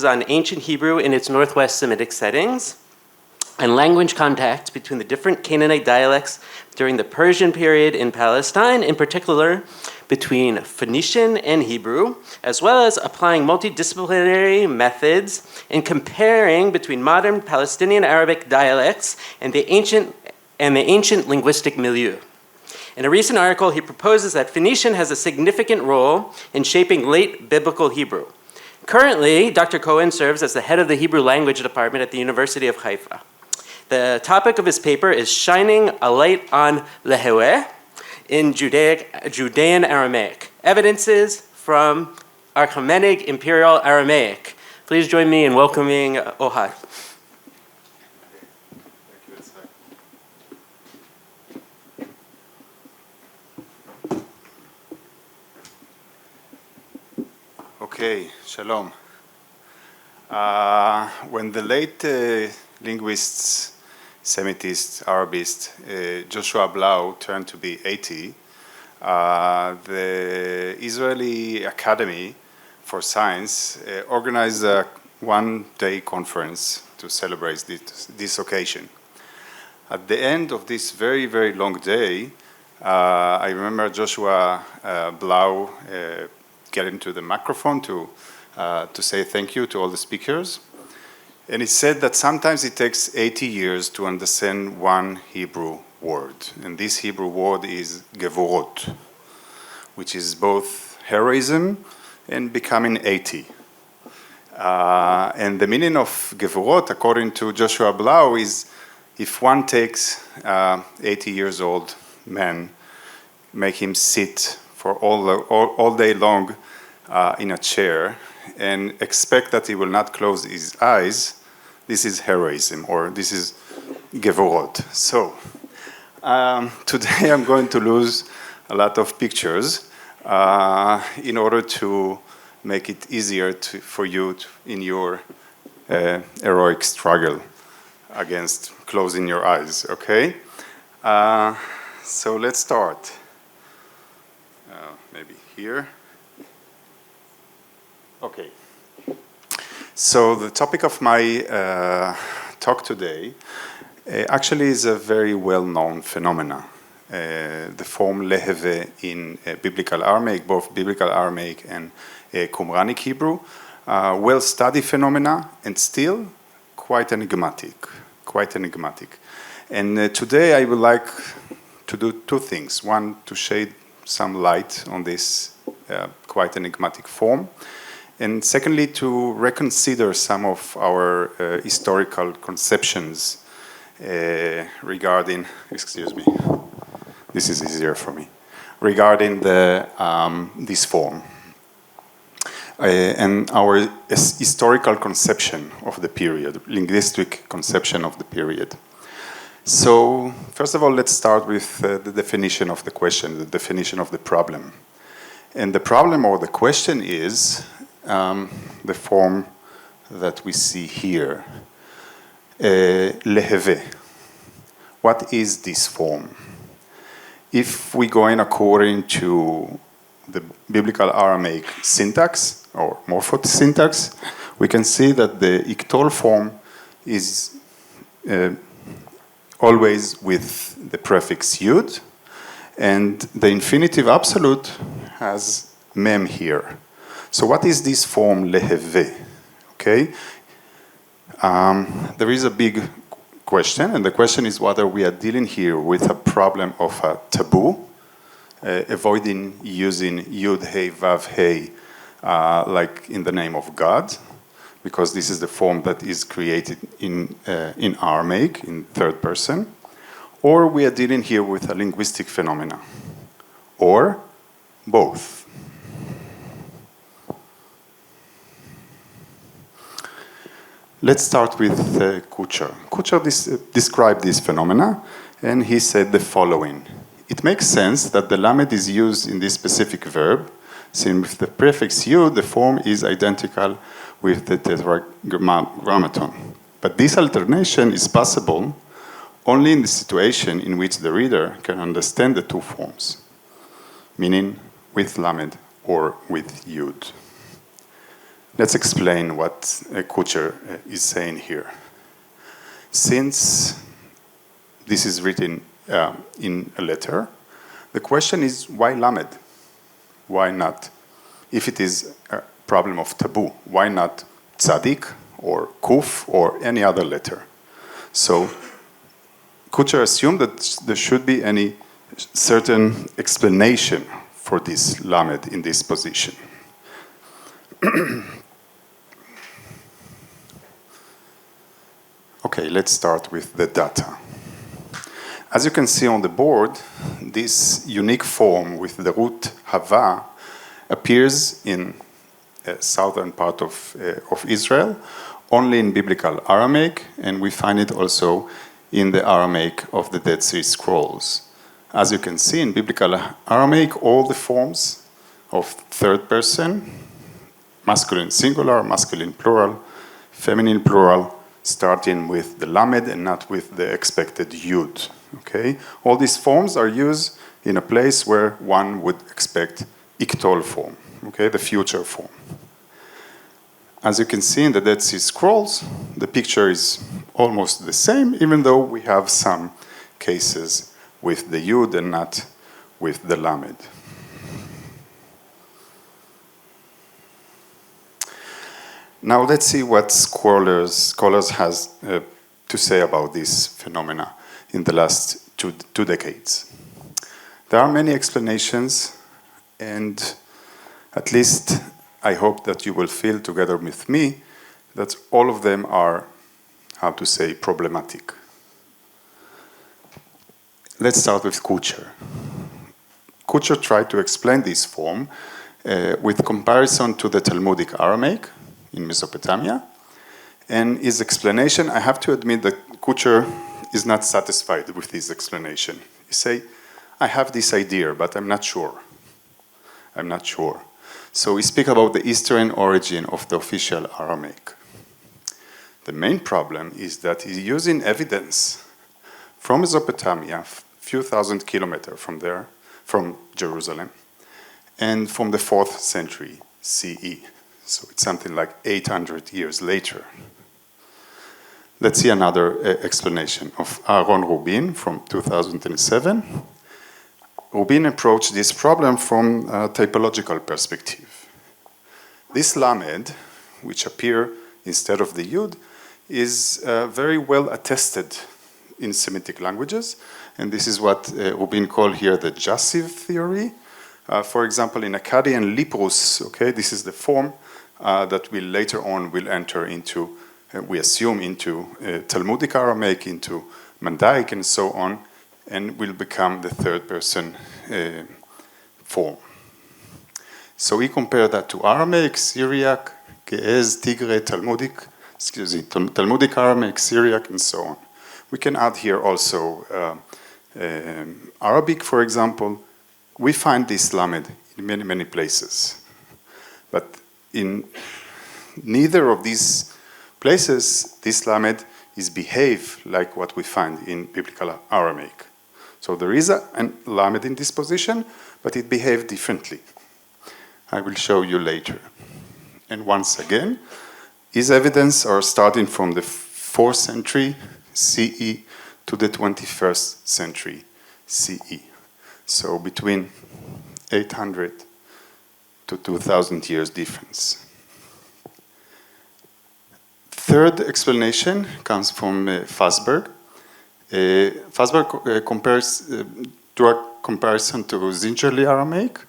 on ancient Hebrew in its Northwest Semitic settings, and language contact between the different Canaanite dialects during the Persian period in Palestine, in particular between Phoenician and Hebrew, as well as applying multidisciplinary methods and comparing between modern Palestinian Arabic dialects and the ancient linguistic milieu. In a recent article, he proposes that Phoenician has a significant role in shaping late biblical Hebrew. Currently, Dr. Cohen serves as the head of the Hebrew language department at the University of Haifa. The topic of his paper is Shining a Light on Lehueh in Judean Aramaic, Evidences from Achaemenid Imperial Aramaic. Please join me in welcoming Ohad. Okay, shalom. When the late linguists, Semitists, Arabists, Joshua Blau turned to be 80, the Israeli Academy for Science organized a one-day conference to celebrate this occasion. At the end of this very, very long day, I remember Joshua Blau getting to the microphone to say thank you to all the speakers. And he said that sometimes it takes 80 years to understand one Hebrew word. And this Hebrew word is gevorot, which is both heroism and becoming 80. And the meaning of gevorot, according to Joshua Blau, is if one takes 80 years old man, make him sit for all day long in a chair and expect that he will not close his eyes, this is heroism, or this is gevorot. So today I'm going to lose a lot of pictures in order to make it easier for you in your heroic struggle against closing your eyes, okay? So let's start. Maybe here. Okay. So the topic of my talk today actually is a very well-known phenomena. The form leheve in Biblical Aramaic, both Biblical Aramaic and Qumranic Hebrew, well-studied phenomena and still quite enigmatic. And today I would like to do two things. One, to shed some light on this quite enigmatic form. And secondly, to reconsider some of our historical conceptions regarding, excuse me, this is easier for me, regarding this form and our historical conception of the period, linguistic conception of the period. So, first of all, let's start with the definition of the question, the definition of the problem. And the problem or the question is the form that we see here, leheve. What is this form? If we go in according to the Biblical Aramaic syntax or morphosyntax, syntax, we can see that the ictal form is always with the prefix yud, and the infinitive absolute has mem here. So what is this form leheve? Okay, there is a big question, and the question is whether we are dealing here with a problem of a taboo, avoiding using yud hey vav hey like in the name of God, because this is the form that is created in Aramaic in third person, or we are dealing here with a linguistic phenomena, or both. Let's start with Kuchar. Kuchar described this phenomena, and he said the following. It makes sense that the lamed is used in this specific verb, since with the prefix yud, the form is identical with the tetragrammaton. But this alternation is possible only in the situation in which the reader can understand the two forms, meaning with lamed or with yud. Let's explain what Kucher is saying here. Since this is written in a letter, the question is why Lamed? Why not? If it is a problem of taboo, why not Tzadik or Kuf or any other letter? So Kucher assumed that there should be any certain explanation for this Lamed in this position. Okay, let's start with the data. As you can see on the board, this unique form with the root Hava appears in the southern part of Israel, only in biblical Aramaic, and we find it also in the Aramaic of the Dead Sea Scrolls. As you can see in biblical Aramaic, all the forms of third person, masculine singular, masculine plural, feminine plural, starting with the Lamed and not with the expected Yud. Okay? All these forms are used in a place where one would expect Iktol form, okay, the future form. As you can see in the Dead Sea Scrolls, the picture is almost the same, even though we have some cases with the Yud and not with the Lamed. Now let's see what scholars has to say about this phenomena in the last two decades. There are many explanations, and at least I hope that you will feel together with me that all of them are, how to say, problematic. Let's start with Kucher. Kucher tried to explain this form with comparison to the Talmudic Aramaic in Mesopotamia. And his explanation, I have to admit that Kucher is not satisfied with his explanation. He say, I have this idea, but I'm not sure. I'm not sure. So we speak about the Eastern origin of the official Aramaic. The main problem is that he's using evidence from Mesopotamia, a few thousand kilometers from there, from Jerusalem, and from the 4th century CE. So it's something like 800 years later. Let's see another explanation of Aaron Rubin from 2007. Rubin approached this problem from a typological perspective. This Lamed, which appear instead of the Yud, is very well attested in Semitic languages, and this is what Rubin called here the Jassiv theory. For example, in Akkadian Liprus, okay, this is the form that will later on will enter into, we assume, into Talmudic Aramaic, into Mandaic, and so on, and will become the third person form. So we compare that to Aramaic, Syriac, Ge'ez, Tigre, Talmudic Aramaic, Syriac, and so on. We can add here also Arabic, for example. We find this Lamed in many, many places. But in neither of these places, this Lamed is behave like what we find in biblical Aramaic. So there is a Lamed in this position, but it behaved differently. I will show you later. And once again, his evidence are starting from the 4th century CE to the 21st century CE. So between 800 to 2,000 years difference. Third explanation comes from Fasberg. Fasberg compares, drew a comparison to Zingerli Aramaic.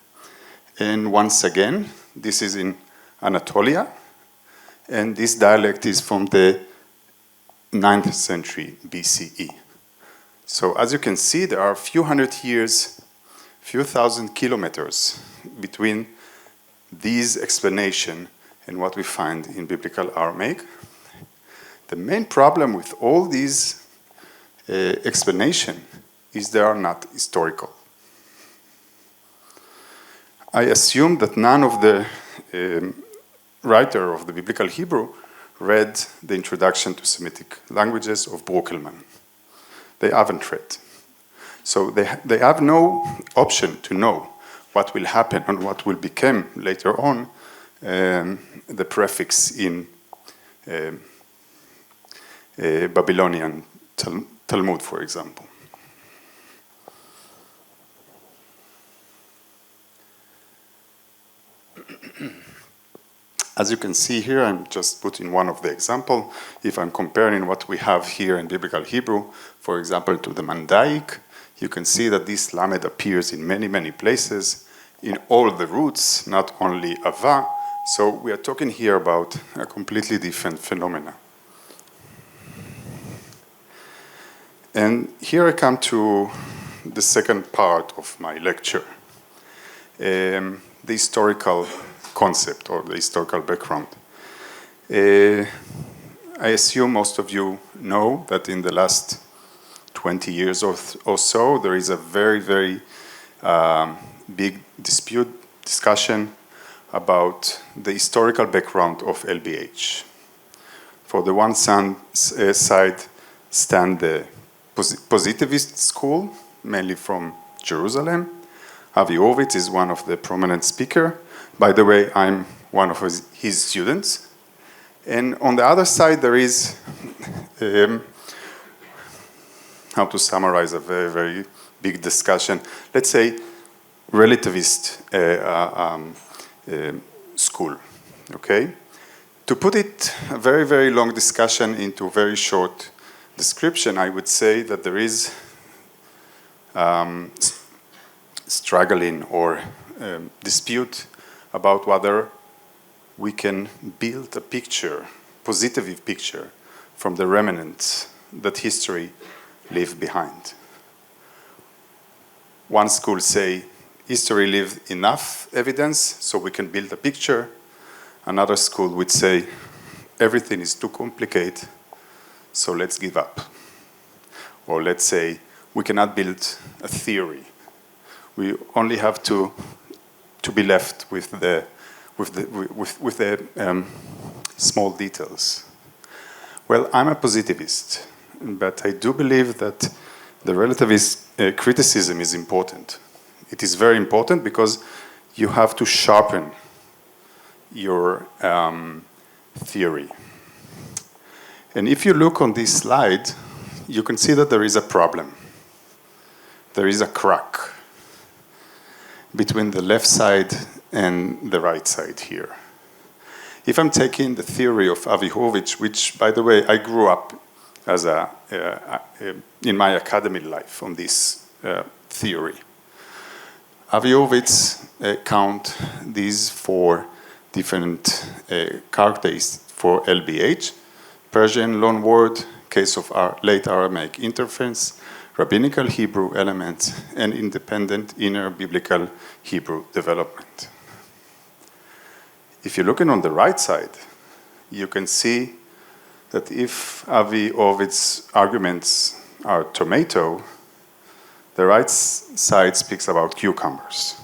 And once again, this is in Anatolia. And this dialect is from the 9th century BCE. So as you can see, there are a few hundred years, few thousand kilometers between these explanation and what we find in biblical Aramaic. The main problem with all these explanation is they are not historical. I assume that none of the writer of the biblical Hebrew read the Introduction to Semitic Languages of Bruckelmann. They haven't read. So they have no option to know what will happen and what will become later on the prefix in Babylonian Talmud, for example. As you can see here, I'm just putting one of the example. If I'm comparing what we have here in Biblical Hebrew, for example, to the Mandaic, you can see that this lamed appears in many, many places, in all the roots, not only ava. So we are talking here about a completely different phenomena. And here I come to the second part of my lecture, the historical concept or the historical background. I assume most of you know that in the last 20 years or so, there is a very, very big discussion about the historical background of LBH. For the one side stand the positivist school, mainly from Jerusalem. Avi Horvitz is one of the prominent speakers. By the way, I'm one of his students. And on the other side, there is, how to summarize a very, very big discussion, let's say, relativist school, okay? To put it, a very, very long discussion into a very short description, I would say that there is struggling or dispute about whether we can build a picture, positive picture, from the remnants that history left behind. One school say history left enough evidence so we can build a picture. Another school would say everything is too complicated, so let's give up. Or let's say we cannot build a theory. We only have to be left with the small details. Well, I'm a positivist, but I do believe that the relativist criticism is important. It is very important because you have to sharpen your theory. And if you look on this slide, you can see that there is a problem. There is a crack between the left side and the right side here. If I'm taking the theory of Avi Horvitz, which, by the way, I grew up as in my academic life on this theory. Avi Horvitz count these four different characteristics for LBH: Persian loanword, case of late Aramaic interference, rabbinical Hebrew elements, and independent inner biblical Hebrew development. If you're looking on the right side, you can see that if Avi Horvitz's arguments are tomato, the right side speaks about cucumbers.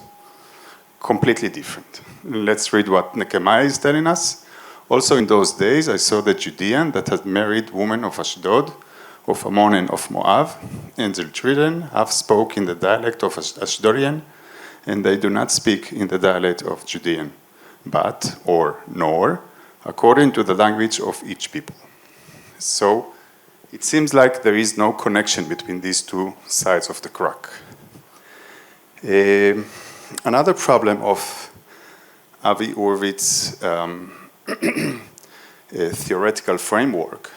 Completely different. Let's read what Nehemiah is telling us. Also in those days, I saw the Judean that had married women of Ashdod, of Ammon and of Moab, and the children half spoke in the dialect of Ashdodian, and they do not speak in the dialect of Judean, but, or nor, according to the language of each people. So, it seems like there is no connection between these two sides of the crack. Another problem of Avi Horvitz's theoretical framework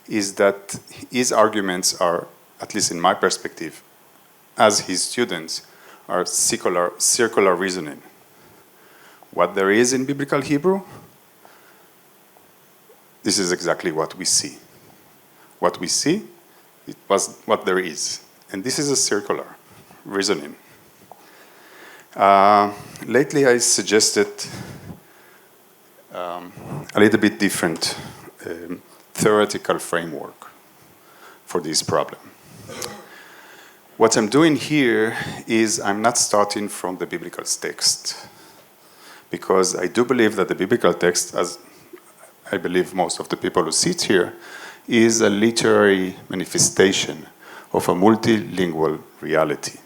is that his arguments are, at least in my perspective, as his students, are circular reasoning. What there is in biblical Hebrew, this is exactly what we see. What we see, it was what there is. And this is a circular reasoning. Lately I suggested a little bit different theoretical framework for this problem. What I'm doing here is I'm not starting from the biblical text, because I do believe that the biblical text, as I believe most of the people who sit here, is a literary manifestation of a multilingual reality.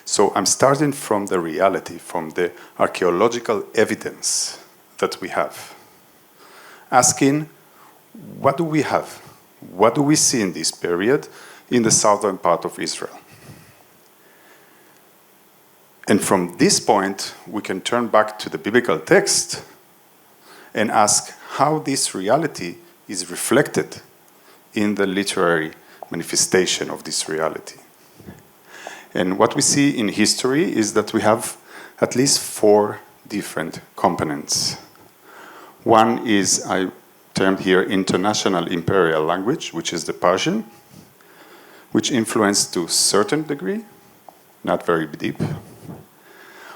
So I'm starting from the reality, from the archaeological evidence that we have, asking, what do we have? What do we see in this period in the southern part of Israel? And from this point, we can turn back to the biblical text and ask how this reality is reflected in the literary manifestation of this reality. And what we see in history is that we have at least 4 different components. One is, I termed here, International Imperial Language, which is the Persian, which influenced to a certain degree, not very deep.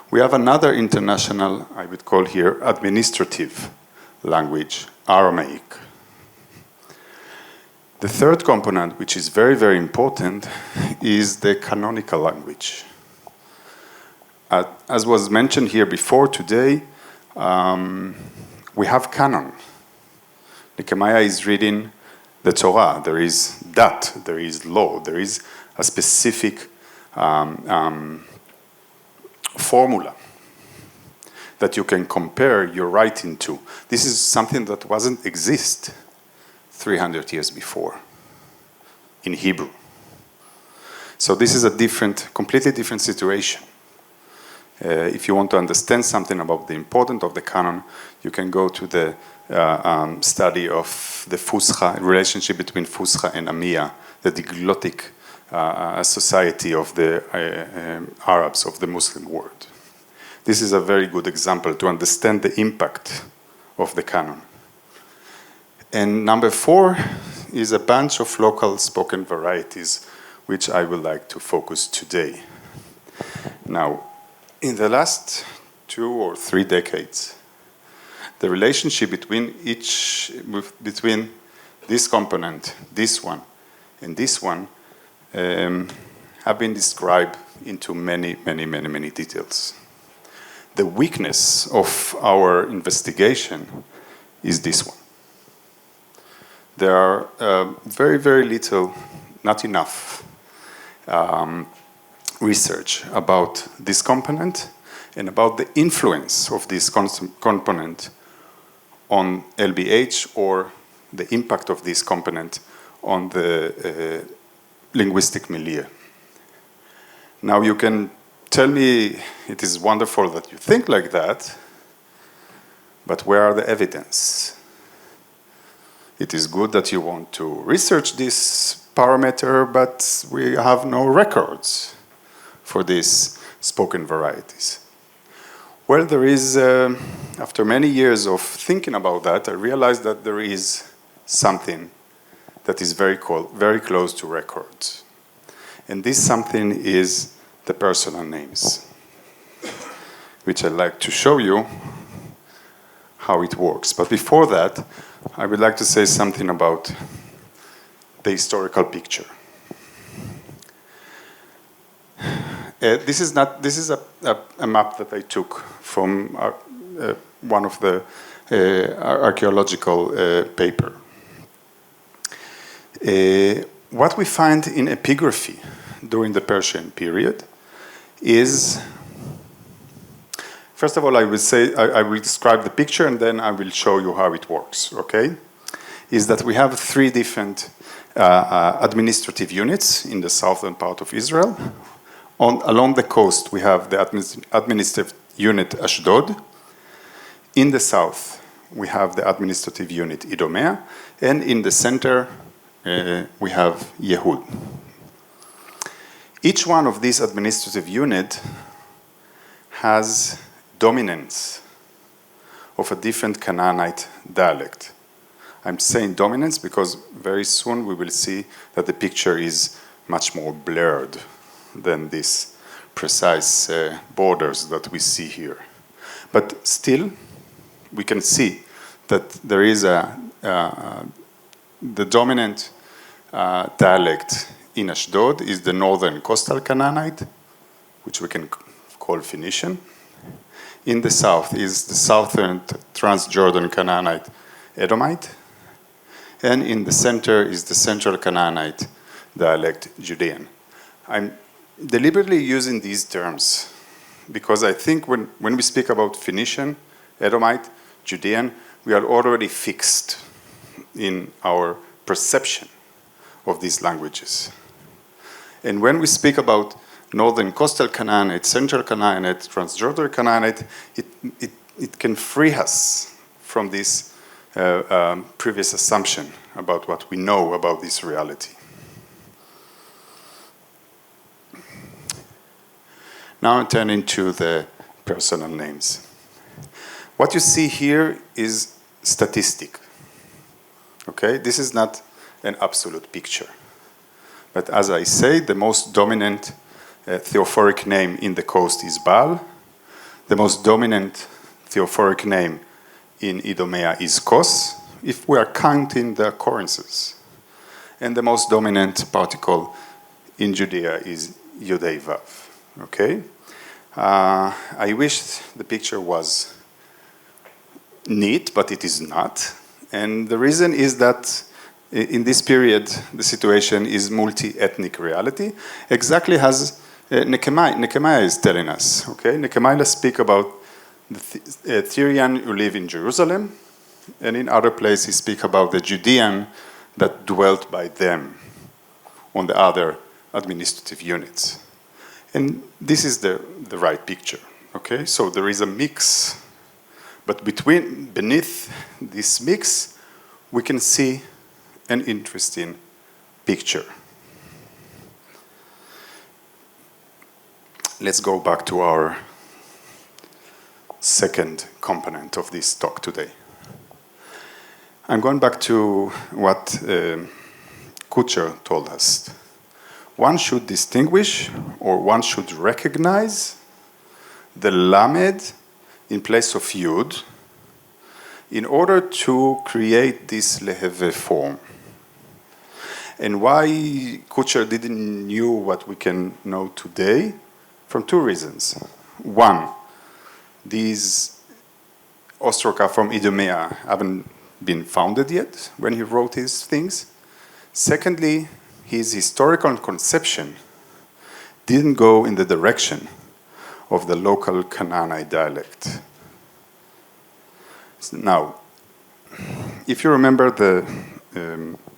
We have another international, I would call here, administrative language, Aramaic. The third component, which is very, very important, is the canonical language. As was mentioned here before today, we have canon. Nehemiah is reading the Torah. There is dat, there is law, there is a specific formula that you can compare your writing to. This is something that wasn't exist 300 years before in Hebrew. So this is a completely different situation. If you want to understand something about the importance of the canon, you can go to the study of the Fusha, relationship between Fusha and Amiya, the diglotic society of the Arabs of the Muslim world. This is a very good example to understand the impact of the canon. And number 4 is a bunch of local spoken varieties, which I would like to focus today. Now, in the last 2 or 3 decades, the relationship between this component, this one, and this one, have been described into many details. The weakness of our investigation is this one. There are very little, not enough, research about this component and about the influence of this component on LBH or the impact of this component on the linguistic milieu. Now you can tell me it is wonderful that you think like that, but where are the evidence? It is good that you want to research this parameter, but we have no records for these spoken varieties. Well, there is, after many years of thinking about that, I realized that there is something that is very close to records. And this something is the personal names, which I'd like to show you how it works. But before that, I would like to say something about the historical picture. This is a map that I took from one of the archaeological paper. What we find in epigraphy during the Persian period is, first of all, I will describe the picture and then I will show you how it works, okay? Is that we have 3 different administrative units in the southern part of Israel. Along the coast, we have the administrative unit Ashdod. In the south, we have the administrative unit Idumea. And in the center, we have Yehud. Each one of these administrative units has dominance of a different Canaanite dialect. I'm saying dominance because very soon we will see that the picture is much more blurred than these precise borders that we see here. But still, we can see that there is the dominant dialect in Ashdod is the northern coastal Canaanite, which we can call Phoenician. In the south is the southern Transjordan Canaanite, Edomite. And in the center is the central Canaanite dialect, Judean. I'm deliberately using these terms because I think when we speak about Phoenician, Edomite, Judean, we are already fixed in our perception of these languages. And when we speak about northern coastal Canaanite, central Canaanite, Transjordan Canaanite, it can free us from this previous assumption about what we know about this reality. Now I'm turning to the personal names. What you see here is statistic. Okay, this is not an absolute picture. But as I say, the most dominant theophoric name in the coast is Baal. The most dominant theophoric name in Idumea is Kos, if we are counting the occurrences. And the most dominant particle in Judea is Yodei Vav. Okay? I wish the picture was neat, but it is not. And the reason is that in this period, the situation is multi-ethnic reality, exactly as Nehemiah is telling us. Okay? Nehemiah speak about the Syrian who live in Jerusalem, and in other places he speak about the Judean that dwelt by them on the other administrative units. And this is the right picture. Okay? So there is a mix, but beneath this mix, we can see an interesting picture. Let's go back to our second component of this talk today. I'm going back to what Kutcher told us. One should distinguish, or one should recognize, the Lamed in place of Yud in order to create this Leheve form. And why Kutcher didn't know what we can know today? From two reasons. One, these Ostroka from Idumea haven't been founded yet when he wrote his things. Secondly, his historical conception didn't go in the direction of the local Canaanite dialect. Now, if you remember the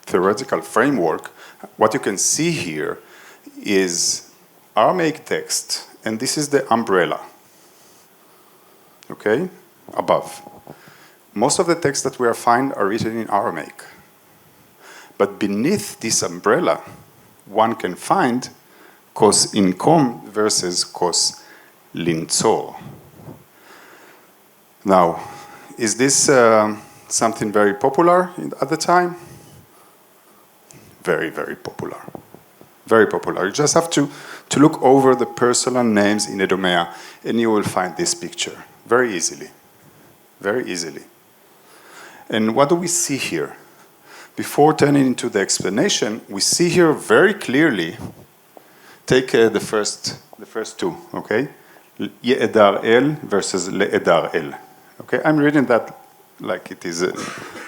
theoretical framework, what you can see here is Aramaic text, and this is the umbrella, okay, above. Most of the texts that we are finding are written in Aramaic. But beneath this umbrella, one can find Kos Inkom versus Kos Lintzor. Now, is this something very popular at the time? Very, very popular. Very popular. You just have to look over the personal names in Idumea, and you will find this picture very easily. Very easily. And what do we see here? Before turning into the explanation, we see here very clearly, take the first two, okay? Ye'edar El versus Le'edar El. Okay, I'm reading that like it is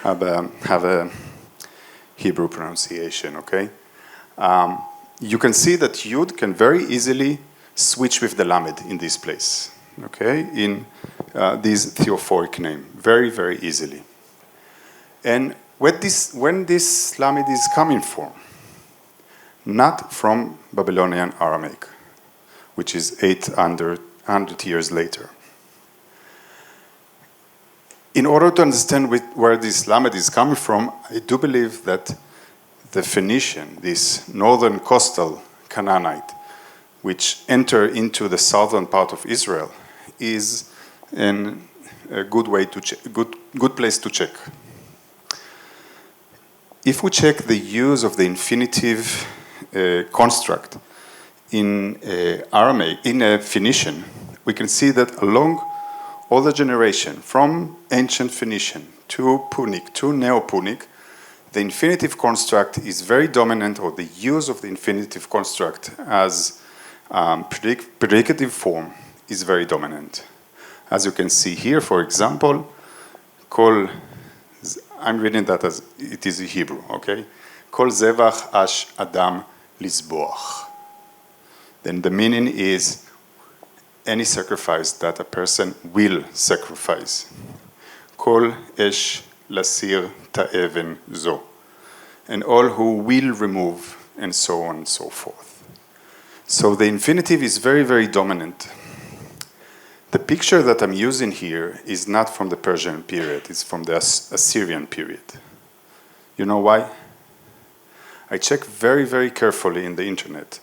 have a Hebrew pronunciation, okay? You can see that Yud can very easily switch with the Lamed in this place, okay? In this theophoric name, very, very easily. And when this Lamed is coming from, not from Babylonian Aramaic, which is 800 years later. In order to understand where this Lamed is coming from, I do believe that the Phoenician, this northern coastal Canaanite, which enter into the southern part of Israel, is a good way to check, good place to check. If we check the use of the infinitive construct in Aramaic, in Phoenician, we can see that along all the generation, from ancient Phoenician to Punic to Neo-Punic, the infinitive construct is very dominant, or the use of the infinitive construct as predicative form is very dominant. As you can see here, for example, I'm reading that as it is Hebrew, okay? Kol zevach ash adam lizboach. then the meaning is any sacrifice that a person will sacrifice. Kol esh lasir ta'even zo. And all who will remove, and so on and so forth. So the infinitive is very, very dominant. The picture that I'm using here is not from the Persian period, it's from the Assyrian period. You know why? I checked very, very carefully in the internet.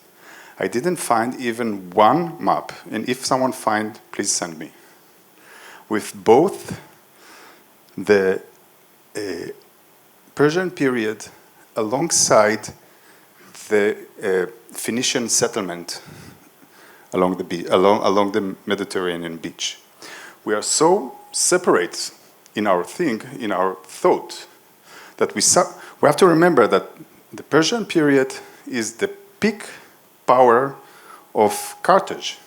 I didn't find even one map, and if someone finds, please send me, with both the Persian period alongside the Phoenician settlement along the Mediterranean beach. We are so separate in our thought, that we have to remember that the Persian period is the peak power of Carthage.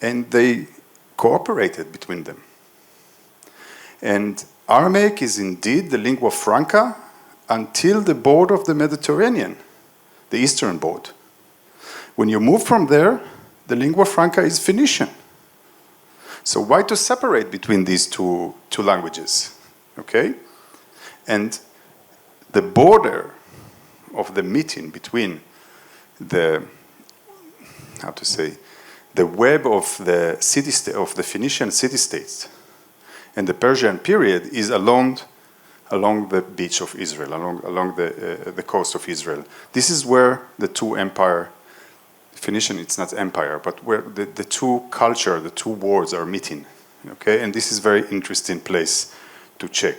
And they cooperated between them. And Aramaic is indeed the lingua franca until the border of the Mediterranean, the eastern border. When you move from there, the lingua franca is Phoenician. So why to separate between these two languages? Okay? And the border of the meeting between the web of the of the Phoenician city-states and the Persian period is along the beach of Israel, along the coast of Israel. This is where the two empire, Phoenician, it's not empire, but where the two culture, the two worlds are meeting. Okay, and this is very interesting place to check.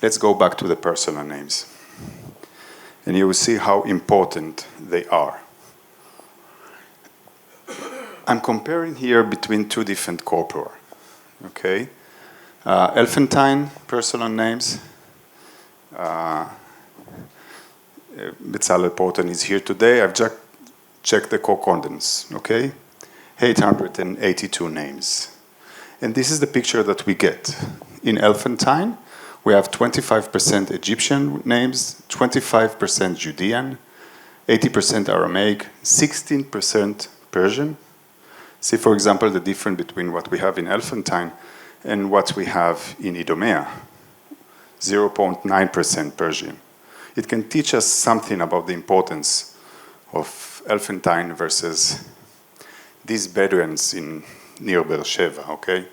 Let's go back to the personal names. And you will see how important they are. I'm comparing here between two different corpora. Okay? Elephantine personal names. Bezalel Porten is here today. I've just checked the concordance. Okay? 882 names. And this is the picture that we get. In Elephantine, we have 25% Egyptian names, 25% Judean, 80% Aramaic, 16% Persian. See, for example, the difference between what we have in Elephantine and what we have in Idumea, 0.9% Persian. It can teach us something about the importance of Elephantine versus these Bedouins near Beersheba, okay?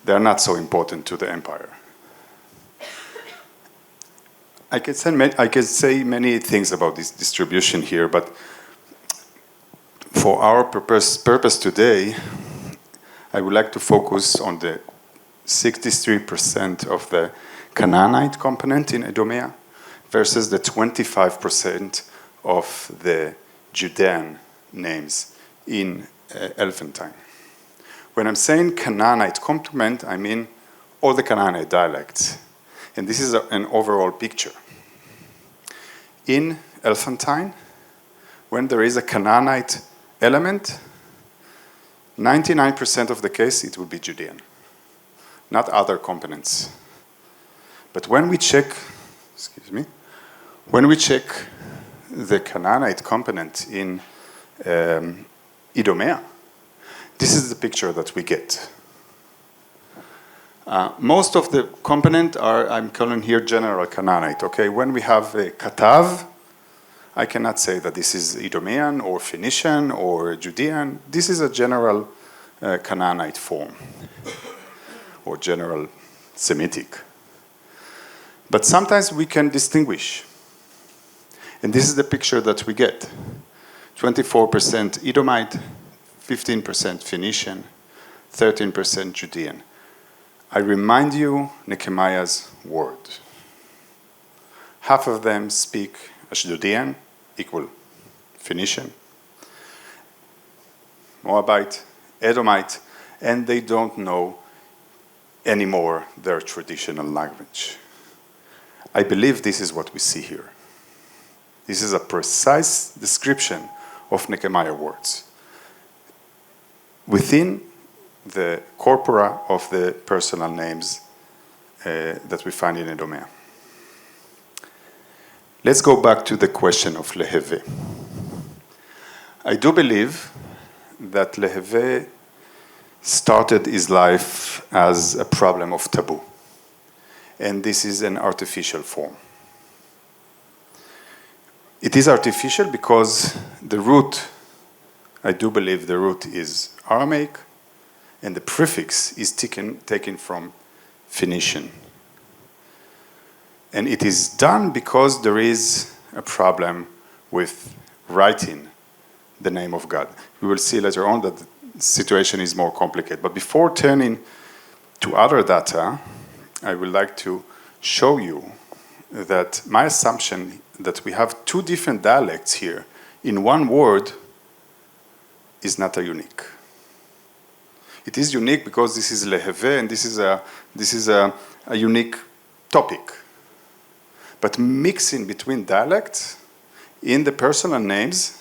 They're not so important to the empire. I can say many things about this distribution here, but for our purpose today, I would like to focus on the 63% of the Canaanite component in Idumea versus the 25% of the Judean names in Elephantine. When I'm saying Canaanite component, I mean all the Canaanite dialects. And this is an overall picture. In Elephantine, when there is a Canaanite element, 99% of the case it will be Judean, not other components. But when we check the Canaanite component in Idumea, this is the picture that we get. Most of the component are, I'm calling here general Canaanite, okay? When we have a Katav, I cannot say that this is Idumean or Phoenician or Judean. This is a general Canaanite form or general Semitic. But sometimes we can distinguish. And this is the picture that we get. 24% Edomite, 15% Phoenician, 13% Judean. I remind you Nehemiah's word. Half of them speak Ashdodian, equal Phoenician, Moabite, Edomite, and they don't know anymore their traditional language. I believe this is what we see here. This is a precise description of Nehemiah's words. Within the corpora of the personal names that we find in Idumea. Let's go back to the question of להוא. I do believe that להוא started his life as a problem of taboo. And this is an artificial form. It is artificial because the root, I do believe the root is Aramaic, and the prefix is taken from Phoenician. And it is done because there is a problem with writing the name of God. We will see later on that the situation is more complicated. But before turning to other data, I would like to show you that my assumption that we have two different dialects here in one word is not a unique. It is unique because this is להוא and this is a unique topic. But mixing between dialects in the personal names,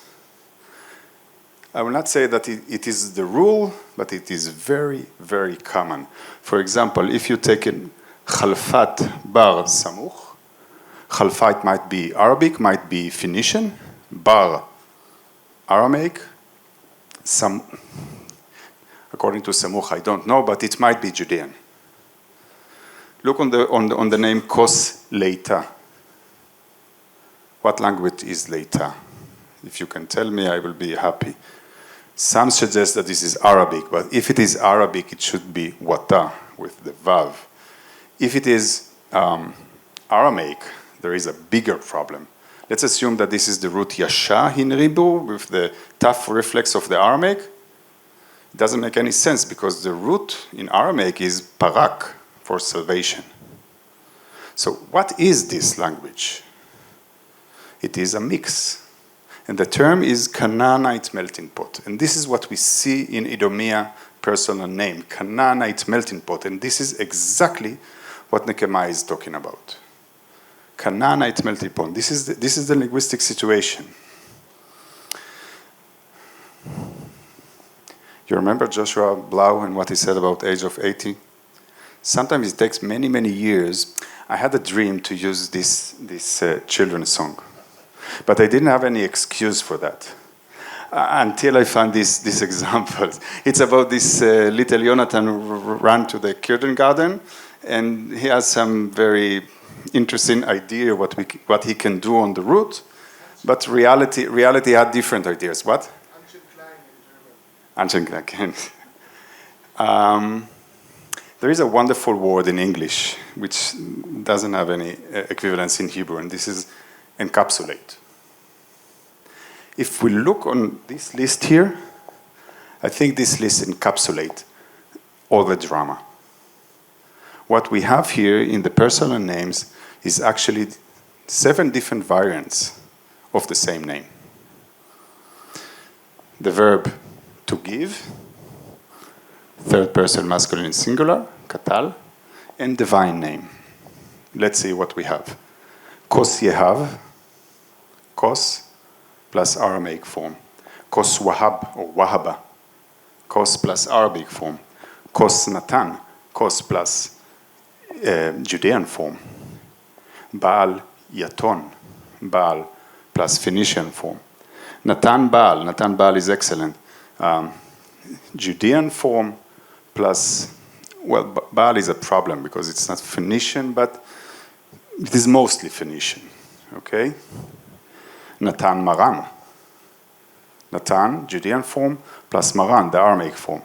I will not say that it is the rule, but it is very, very common. For example, if you take in Khalfat Bar Samuch, Khalfat might be Arabic, might be Phoenician, Bar Aramaic, according to Samuch, I don't know, but it might be Judean. Look on the name Kos Leita. What language is Leita? If you can tell me, I will be happy. Some suggest that this is Arabic, but if it is Arabic, it should be Wata with the Vav. If it is Aramaic, there is a bigger problem. Let's assume that this is the root Yasha in Ribu with the tough reflex of the Aramaic. It doesn't make any sense because the root in Aramaic is Parak for salvation. So what is this language? It is a mix. And the term is Canaanite melting pot. And this is what we see in Edomia personal name, Canaanite melting pot. And this is exactly what Nehemiah is talking about. Canaanite melting pot. This is the linguistic situation. You remember Joshua Blau and what he said about age of 80? Sometimes it takes many, many years. I had a dream to use this children's song. But I didn't have any excuse for that until I found these examples. It's about this little Jonathan who ran to the kindergarten, and he has some very interesting idea what he can do on the route, but reality had different ideas. What? Ancient Klein. There is a wonderful word in English which doesn't have any equivalence in Hebrew, and this is encapsulate. If we look on this list here, I think this list encapsulates all the drama. What we have here in the personal names is actually 7 different variants of the same name. The verb to give, third person masculine singular, katal, and divine name. Let's see what we have. Kos Yehav, Kos plus Aramaic form. Kos Wahab or Wahaba, Kos plus Arabic form. Kos Natan, Kos plus Judean form. Baal Yaton, Baal plus Phoenician form. Natan Baal is excellent. Judean form plus, well, Baal is a problem because it's not Phoenician, but it is mostly Phoenician, okay? Natan Maran. Natan, Judean form, plus Maran, the Aramaic form.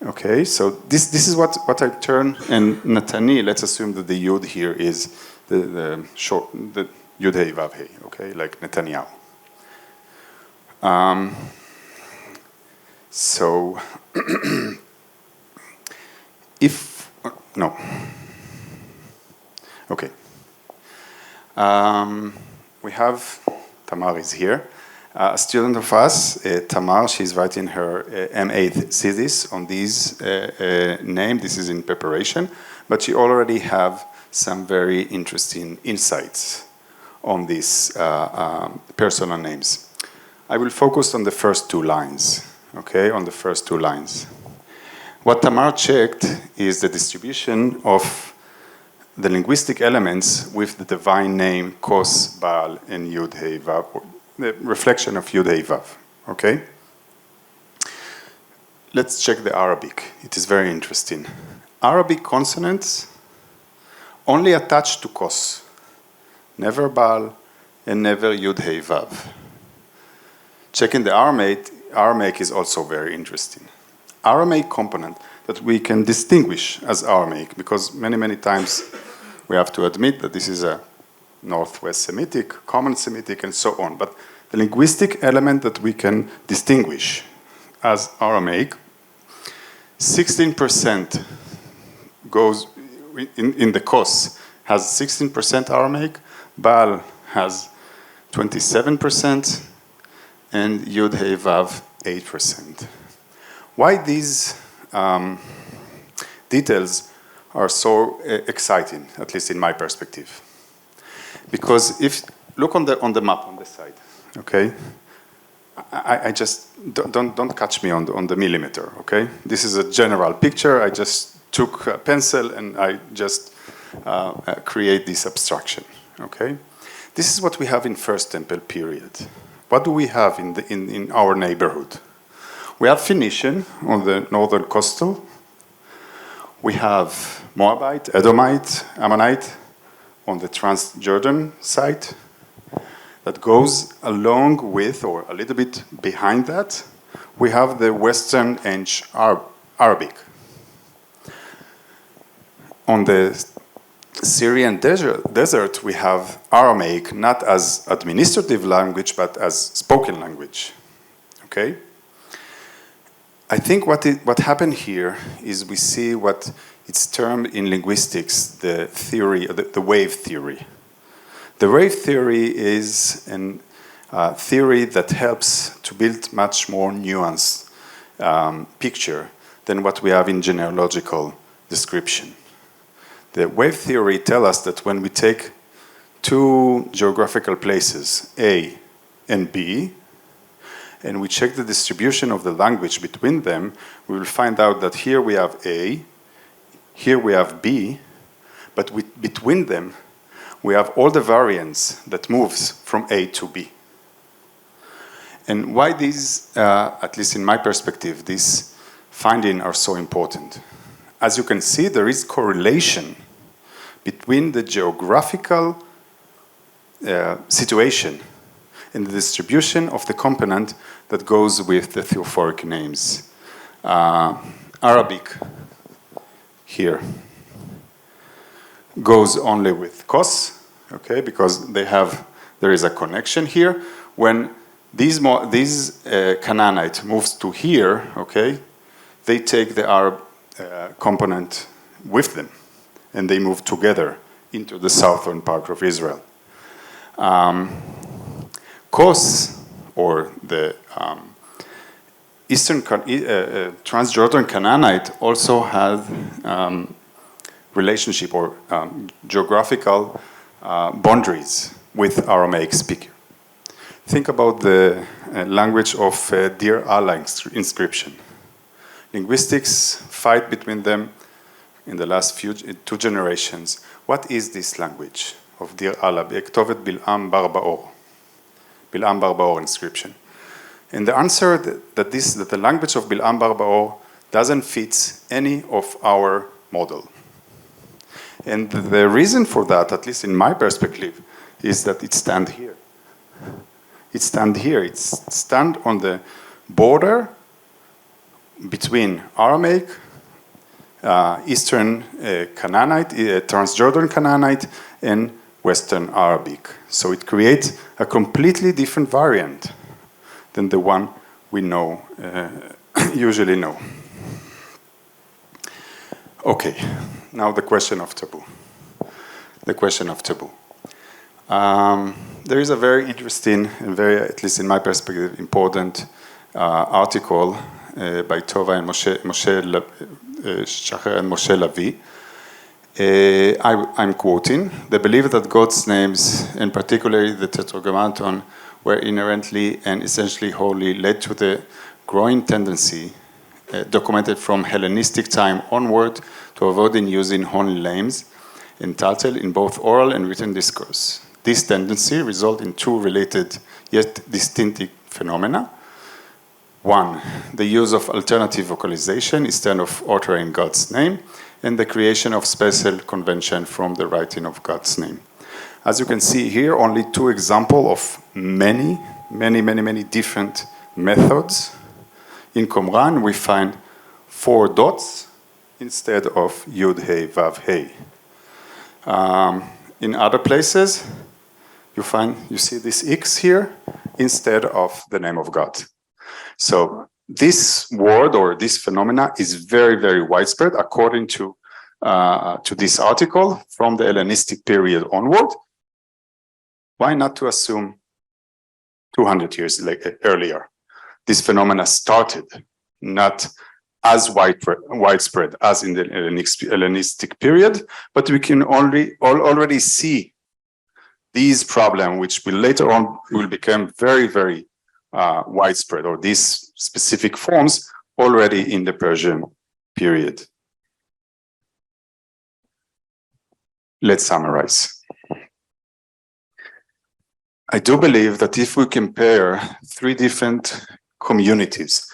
Okay, so this is what I turn, and Natani, let's assume that the Yud here is the Yud Hei Vav Hei, okay, like Netanyahu. So, okay. We have, Tamar is here. A student of us, Tamar, she's writing her MA thesis on this name. This is in preparation, but she already have some very interesting insights on these personal names. I will focus on the first 2 lines, okay, on the first 2 lines. What Tamar checked is the distribution of the linguistic elements with the divine name Kos, Baal, and Yud, Hei, Vav, the reflection of Yud, Hei, Vav. Okay? Let's check the Arabic. It is very interesting. Arabic consonants only attached to Kos, never Baal, and never Yud, Hei, Vav. Checking the Aramaic is also very interesting. Aramaic component that we can distinguish as Aramaic, because many times we have to admit that this is a Northwest Semitic, Common Semitic, and so on. But the linguistic element that we can distinguish as Aramaic, 16% goes in the Kos, has 16% Aramaic, Baal has 27%, and Yud, Hei, Vav, 8%. Why these details are so exciting, at least in my perspective? Because if look on the map on the side, okay? I just don't catch me on the millimeter, okay? This is a general picture. I just took a pencil and I just create this abstraction, okay? This is what we have in First Temple period. What do we have in our neighborhood? We have Phoenician on the northern coastal. We have Moabite, Edomite, Ammonite on the Transjordan side. That goes along with, or a little bit behind that, we have the Western Edge Arabic. On the Syrian desert, we have Aramaic not as administrative language, but as spoken language. Okay? I think what happened here is we see what it's termed in linguistics the theory, the wave theory. The wave theory is a theory that helps to build much more nuanced picture than what we have in genealogical description. The wave theory tells us that when we take two geographical places, A and B, and we check the distribution of the language between them, we will find out that here we have A, here we have B, but between them, we have all the variants that moves from A to B. And why these, at least in my perspective, these findings are so important? As you can see, there is correlation between the geographical situation and the distribution of the component that goes with the theophoric names. Arabic here goes only with Kos, okay, because there is a connection here. When these Canaanite moves to here, okay, they take the Arab component with them, and they move together into the southern part of Israel. Kos, or the Eastern Transjordan Canaanite, also has relationship or geographical boundaries with Aramaic speaker. Think about the language of Deir Allah inscription. Linguistics fight between them in the last two generations. What is this language of Deir Allah? Bektovet Bil'am Bar Ba'or. Bil'am Bar Ba'or inscription. And the answer that the language of Bil'am Bar Ba'or doesn't fit any of our model. And the reason for that, at least in my perspective, is that it stands here. It stands here. It stands on the border between Aramaic, Eastern Canaanite, Transjordan Canaanite, and Western Arabic. So it creates a completely different variant than the one we know, usually know. Okay, now the question of taboo. The question of taboo. There is a very interesting and very, at least in my perspective, important article by Tova and Shacher and Moshe Lavi. I'm quoting, "They believe that God's names, and particularly the Tetragrammaton, were inherently and essentially holy, led to the growing tendency, documented from Hellenistic time onward, to avoiding using holy names, and tatel in both oral and written discourse. This tendency results in two related yet distinct phenomena. One, the use of alternative vocalization instead of uttering God's name, and the creation of special convention from the writing of God's name. As you can see here, only two examples of many different methods. In Qumran, we find 4 dots instead of Yud, Hey, Vav, Hey. In other places, you see this X here instead of the name of God. So this word or this phenomena is very widespread according to this article from the Hellenistic period onward. Why not to assume 200 years earlier? This phenomena started not as widespread as in the Hellenistic period, but we can already see these problems, which will later on will become very widespread, or these specific forms already in the Persian period. Let's summarize. I do believe that if we compare 3 different communities,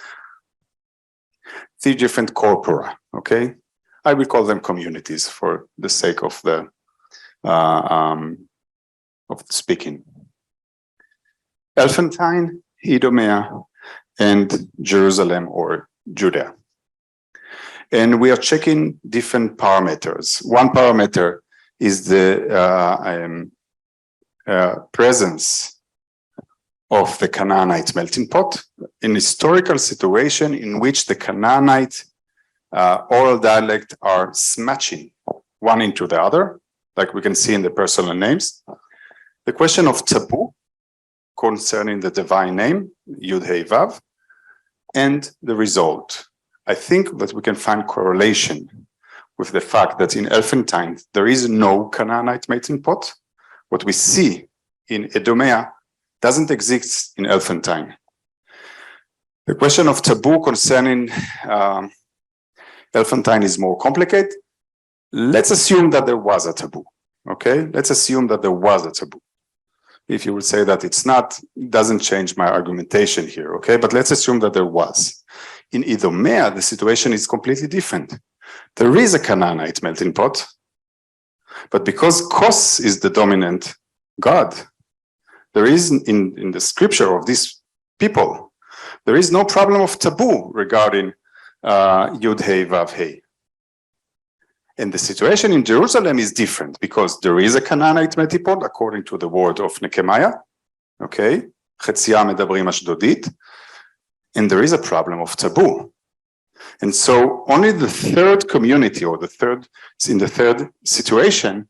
3 different corpora, okay? I will call them communities for the sake of the speaking. Elephantine, Idumea, and Jerusalem or Judea. And we are checking different parameters. One parameter is the presence of the Canaanite melting pot, an historical situation in which the Canaanite oral dialect are smashing one into the other, like we can see in the personal names. The question of taboo concerning the divine name, Yud Hey Vav, and the result. I think that we can find correlation with the fact that in Elephantine there is no Canaanite melting pot. What we see in Idumea doesn't exist in Elephantine. The question of taboo concerning Elephantine is more complicated. Let's assume that there was a taboo, okay? Let's assume that there was a taboo. If you would say that it's not, it doesn't change my argumentation here, okay? But let's assume that there was. In Idumea, the situation is completely different. There is a Canaanite melting pot, but because Kos is the dominant god, there is in the scripture of these people, there is no problem of taboo regarding Yud Hey Vav Hey. And the situation in Jerusalem is different because there is a Canaanite melting pot according to the word of Nehemiah, okay? Chetzia medabrim Ashdodit, and there is a problem of taboo. And so only the third community, or in the third situation,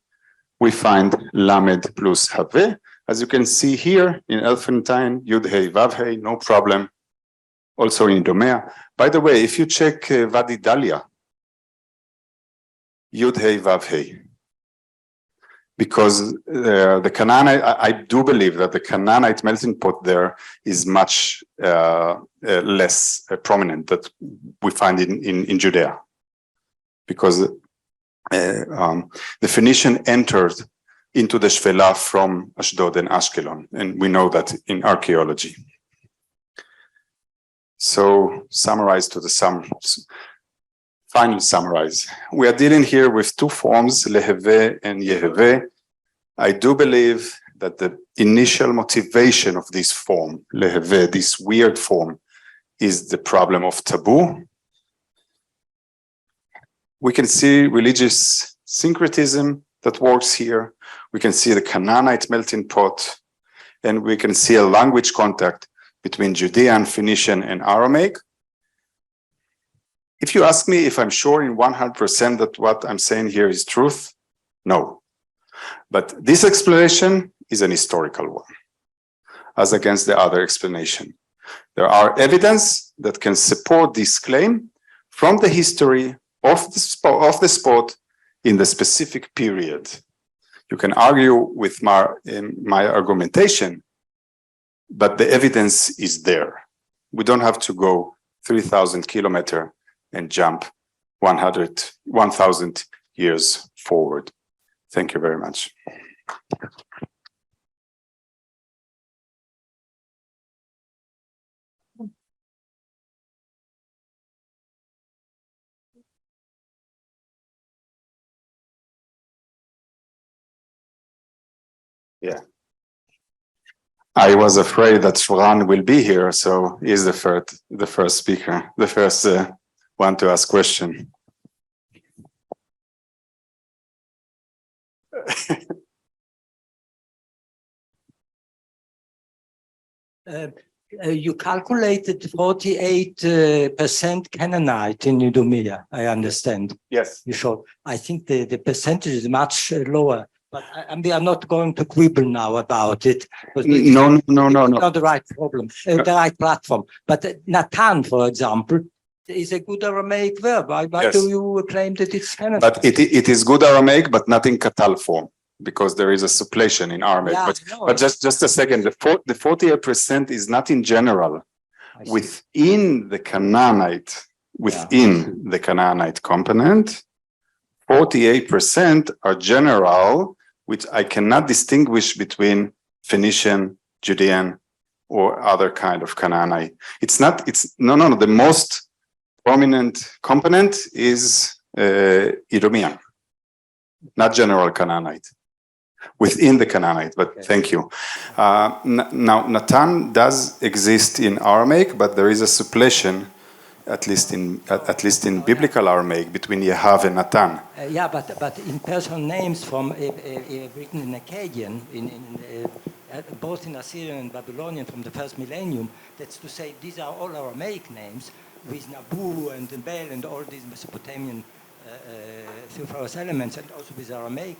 we find Lamed plus Haveh. As you can see here in Elephantine, Yud Hey Vav Hey, no problem. Also in Idumea. By the way, if you check Wadi Dalia, Yud Hey Vav Hey, because the Canaanite, I do believe that the Canaanite melting pot there is much less prominent that we find in Judea, because the Phoenician entered into the Shvela from Ashdod and Ashkelon, and we know that in archaeology. So summarize to the final summarize. We are dealing here with 2 forms, Leheve and Yeheve. I do believe that the initial motivation of this form, Leheve, this weird form, is the problem of taboo. We can see religious syncretism that works here. We can see the Canaanite melting pot, and we can see a language contact between Judean, Phoenician, and Aramaic. If you ask me if I'm sure in 100% that what I'm saying here is truth, no. But this explanation is an historical one, as against the other explanation. There are evidence that can support this claim from the history of the spot in the specific period. You can argue with my argumentation, but the evidence is there. We don't have to go 3,000 kilometers and jump 1,000 years forward. Thank you very much. Yeah. I was afraid that Ran will be here, so he's the first speaker, the first one to ask question. You calculated 48% Canaanite in Idumea, I understand. Yes. You showed. I think the percentage is much lower, but we are not going to quibble now about it. No. Not the right problem, the right platform. But Natan, for example, is a good Aramaic verb. Why Yes. do you claim that it's Canaanite? But it is good Aramaic, but not in katal form, because there is a suppletion in Aramaic. Yeah, but just a second, the 48% is not in general. Within the Canaanite, the Canaanite component, 48% are general, which I cannot distinguish between Phoenician, Judean, or other kind of Canaanite. No. The most prominent component is Idumean, not general Canaanite, within the Canaanite, but okay. Thank you. Now, Natan does exist in Aramaic, but there is a suppletion, at least in biblical Aramaic, between Yehav and Natan. But in personal names from written in Akkadian, both in Assyrian and Babylonian from the first millennium, that's to say these are all Aramaic names, with Nabu and Bel and all these Mesopotamian sulfurous elements, and also with Aramean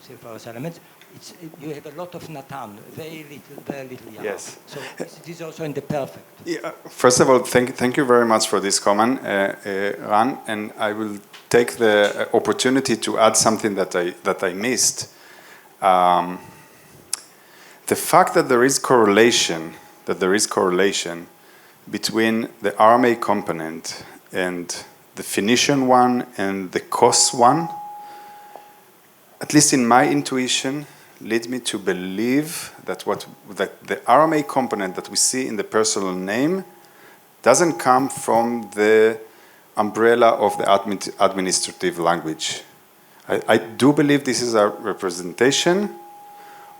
sulfurous elements. You have a lot of Natan, very little Yah. Yes. So it is also in the perfect. Yeah, first of all, thank you very much for this comment, Ran, and I will take the opportunity to add something that I missed. The fact that there is correlation between the Aramaic component and the Phoenician one and the Kos one, at least in my intuition, leads me to believe that the Aramaic component that we see in the personal name doesn't come from the umbrella of the administrative language. I do believe this is a representation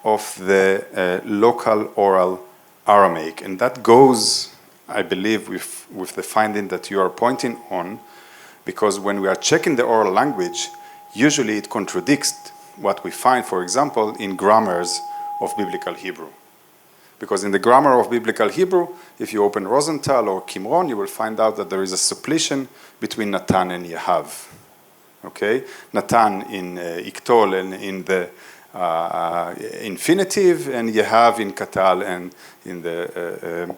of the local oral Aramaic, and that goes, I believe, with the finding that you are pointing on, because when we are checking the oral language, usually it contradicts what we find, for example, in grammars of Biblical Hebrew. Because in the grammar of Biblical Hebrew, if you open Rosenthal or Qumran, you will find out that there is a suppletion between Natan and Yehav. Okay? Natan in Iktol and in the infinitive, and Yehav in Katal and in the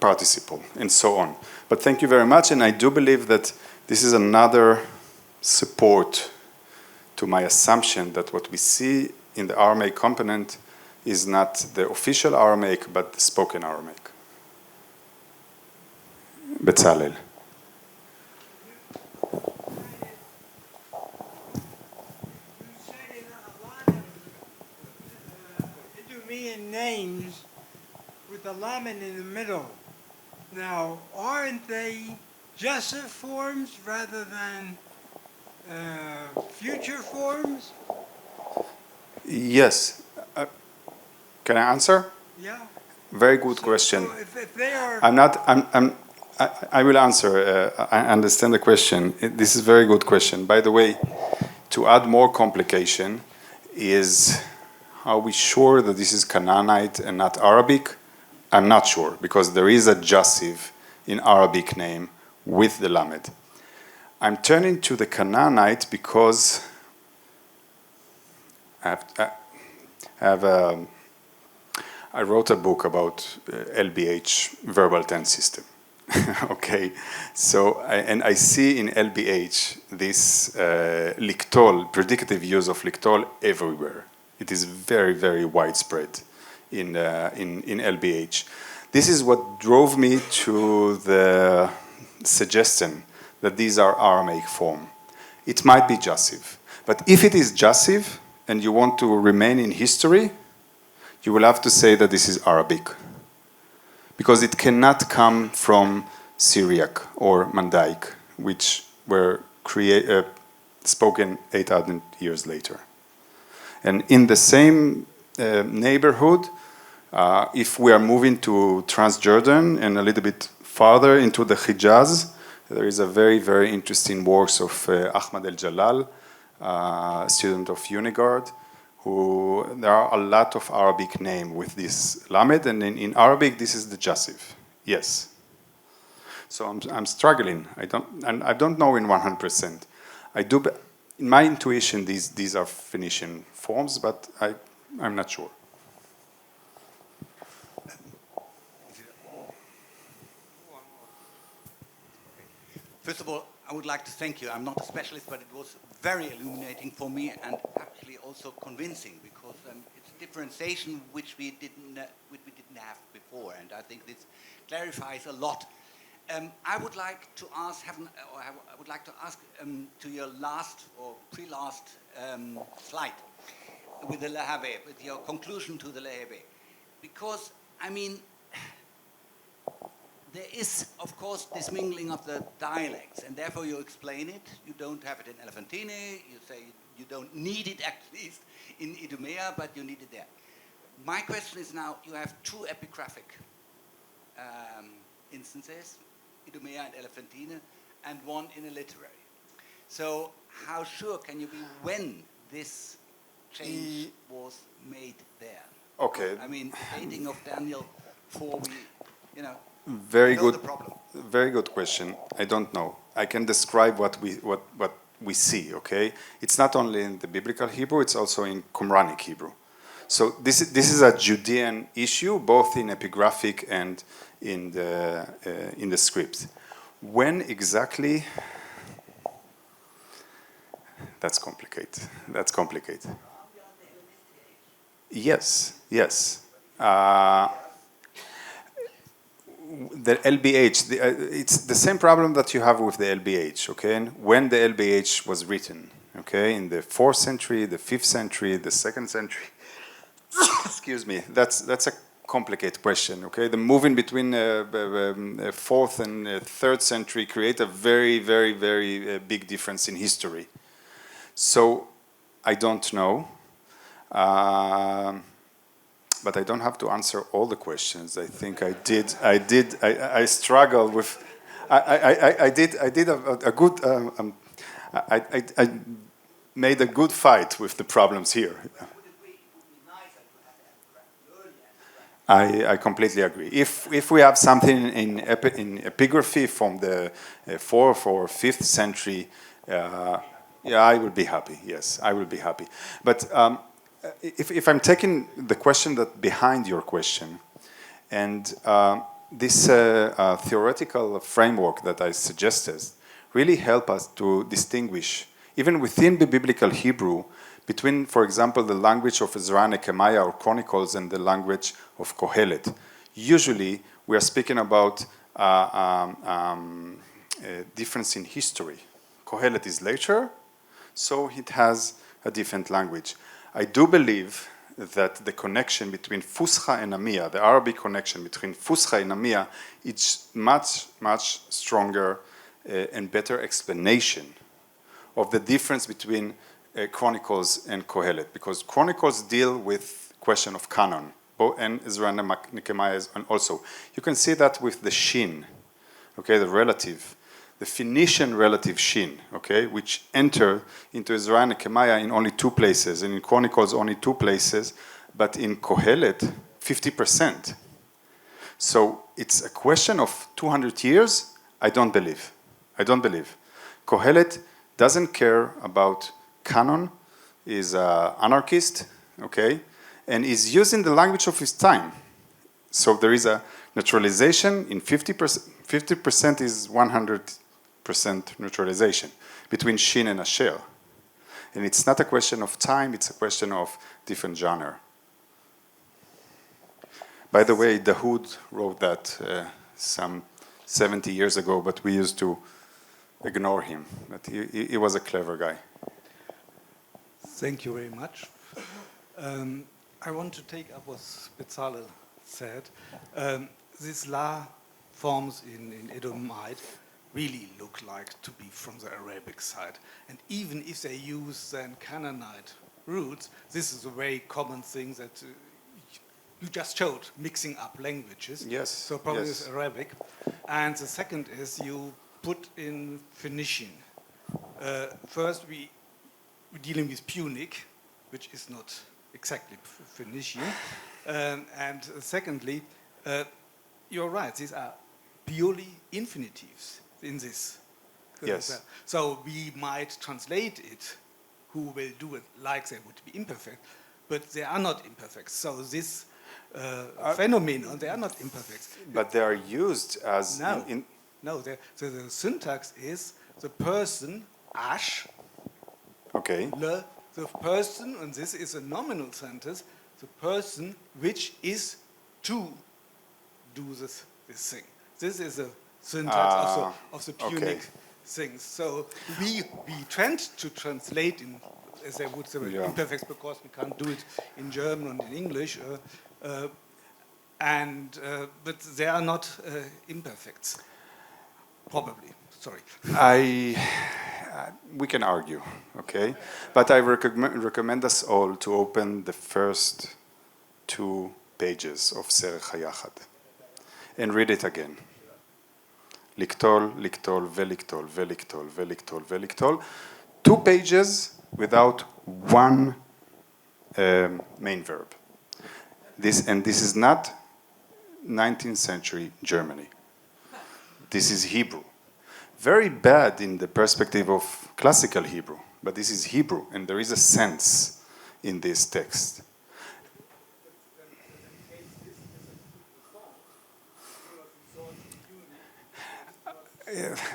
participle, and so on. But thank you very much, and I do believe that this is another support to my assumption that what we see in the Aramaic component is not the official Aramaic, but the spoken Aramaic. Betzalel. Idumean names with the lamed in the middle. Now, aren't they jussive forms rather than future forms? Yes. Can I answer? Yeah. Very good question. So if they are... I will answer. I understand the question. This is a very good question. By the way, to add more complication is, are we sure that this is Canaanite and not Arabic? I'm not sure, because there is a jussive in Arabic name with the lamed. I'm turning to the Canaanite because I wrote a book about LBH, verbal tense system. Okay, so I see in LBH this liktol, predicative use of liktol everywhere. It is very, very widespread in LBH. This is what drove me to the suggestion that these are Aramaic form. it might be Jassiv. But if it is Jassiv and you want to remain in history, you will have to say that this is Arabic. Because it cannot come from Syriac or Mandaic, which were spoken 800 years later. And in the same neighborhood, if we are moving to Transjordan and a little bit farther into the Hijaz, there is a very, very interesting works of Ahmad el-Jalal, student of Unigard, there are a lot of Arabic name with this Lamed, and in Arabic this is the Jassiv. Yes. So I'm struggling. I don't know in 100%. In my intuition, these are Phoenician forms, but I'm not sure. First of all, I would like to thank you. I'm not a specialist, but it was very illuminating for me and actually also convincing, because it's differentiation which we didn't have before, and I think this clarifies a lot. I would like to ask, to your last or pre-last slide with the Lahave, with your conclusion to the Lahave, because I mean, there is, of course, this mingling of the dialects, and therefore you explain it. You don't have it in Elephantine. You say you don't need it, at least, in Idumea, but you need it there. My question is now, you have two epigraphic instances, Idumea and Elephantine, and one in a literary. So how sure can you be when this change was made there? Okay. I mean, the dating of Daniel 4, Very good question. I don't know. I can describe what we see. Okay, it's not only in the biblical Hebrew; it's also in Qumranic Hebrew. So this is a Judean issue, both in epigraphic and in the script. When exactly? That's complicated. Yes. The LBH, it's the same problem that you have with the LBH, okay? And when the LBH was written, okay, in the 4th century, the 5th century, the 2nd century, excuse me, that's a complicated question, okay? The moving between 4th and 3rd century create a very, very, very big difference in history. So I don't know. But I don't have to answer all the questions. I think I did. I struggled with. I did a good. I made a good fight with the problems here. I completely agree. If we have something in epigraphy from the 4th or 5th century, yeah, I would be happy. Yes, I will be happy. But. If I'm taking the question that behind your question, and this theoretical framework that I suggested really help us to distinguish, even within the biblical Hebrew, between, for example, the language of Ezra and Nehemiah or Chronicles and the language of Kohelet. Usually, we are speaking about a difference in history. Kohelet is later, so it has a different language. I do believe that the connection between Fusha and Amiya, the Arabic connection between Fusha and Amiya, it's much, much stronger and better explanation of the difference between Chronicles and Kohelet, because Chronicles deal with question of canon, and Ezra and Nehemiah, and also you can see that with the shin, okay, the relative. The Phoenician relative shin, okay, which enter into Ezra and Nehemiah in only 2 places, and in Chronicles only 2 places, but in Kohelet, 50%. So it's a question of 200 years? I don't believe. Kohelet doesn't care about canon, is an anarchist, okay, and is using the language of his time. So there is a neutralization in 50%. 50% is 100% neutralization between Shin and Asher. And it's not a question of time, it's a question of different genre. By the way, Dahoud wrote that some 70 years ago, but we used to ignore him. But he was a clever guy. Thank you very much. I want to take up what Bezalel said. These La forms in Edomite really look like to be from the Arabic side. And even if they use then Canaanite roots, this is a very common thing that you just showed, mixing up languages. Yes, So probably yes. it's Arabic. And the second is you put in Phoenician. First, we're dealing with Punic, which is not exactly Phoenician. And secondly, you're right, these are purely infinitives in this. Yes. So we might translate it, who will do it like they would be imperfect, but they are not imperfect. So this phenomenon, they are not imperfect. But they are used as No. in No, the syntax is the person, ash, okay. the person, and this is a nominal sentence, the person which is to do this thing. This is a syntax of the Punic okay. things. So we tend to translate in, as I would say, Yeah. imperfects because we can't do it in German and in English, but they are not imperfects. Probably, sorry. We can argue, okay? But I recommend us all to open the first 2 pages of Serech HaYachad and read it again. Liktol, liktol, veliktul, veliktul, veliktul, veliktul. 2 pages without one main verb. This is not 19th century Germany. This is Hebrew. Very bad in the perspective of classical Hebrew, but this is Hebrew, and there is a sense in this text.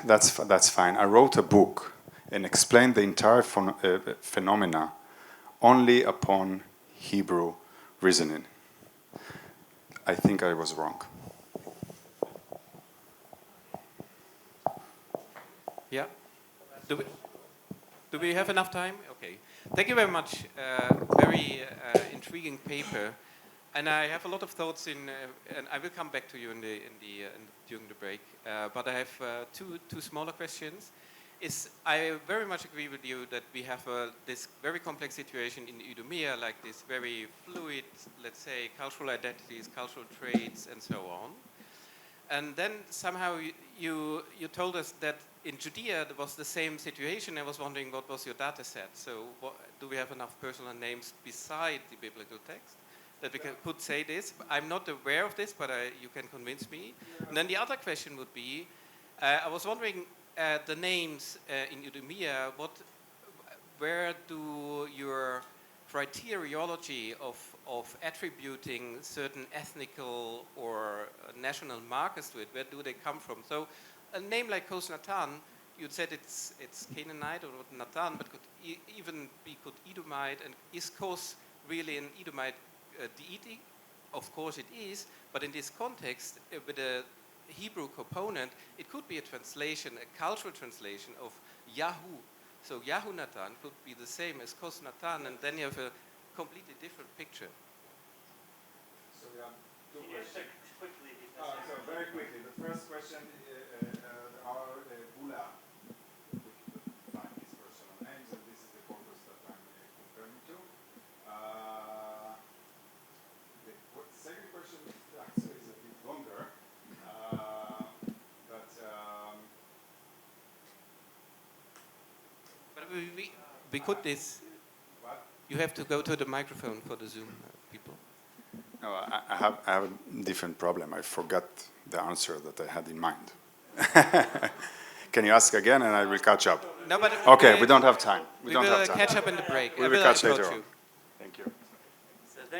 That's fine. I wrote a book and explained the entire phenomena only upon Hebrew reasoning. I think I was wrong. Yeah. Do we have enough time? Okay. Thank you very much. Very intriguing paper, and I have a lot of thoughts in, and I will come back to you during the break. But I have two smaller questions. I very much agree with you that we have this very complex situation in Idumea, like this very fluid, let's say, cultural identities, cultural traits, and so on. And then somehow you told us that in Judea there was the same situation. I was wondering what was your data set. So do we have enough personal names beside the biblical text that we could say this? I'm not aware of this, but you can convince me. And then the other question would be, I was wondering the names in Idumea, where do your criteriology of attributing certain ethnical or national markers to it, where do they come from? So a name like Kos Natan, you said it's Canaanite or Natan, but could even be Edomite, and is Kos really an Edomite deity? Of course it is, but in this context, with a Hebrew component, it could be a translation, a cultural translation of Yahu. So Yahu Natan could be the same as Kos Natan, and then you have a completely different picture. So we have 2 questions. So very quickly, the first question are Bula, find these personal names, and this is the corpus that I'm comparing to. The second question actually is a bit longer, But we could this. What? You have to go to the microphone for the Zoom people. No, I have a different problem. I forgot the answer that I had in mind. Can you ask again, and I will catch up? No, but Okay, we don't have time. We will catch up in the break. We I will will catch approach later you. on. Thank you.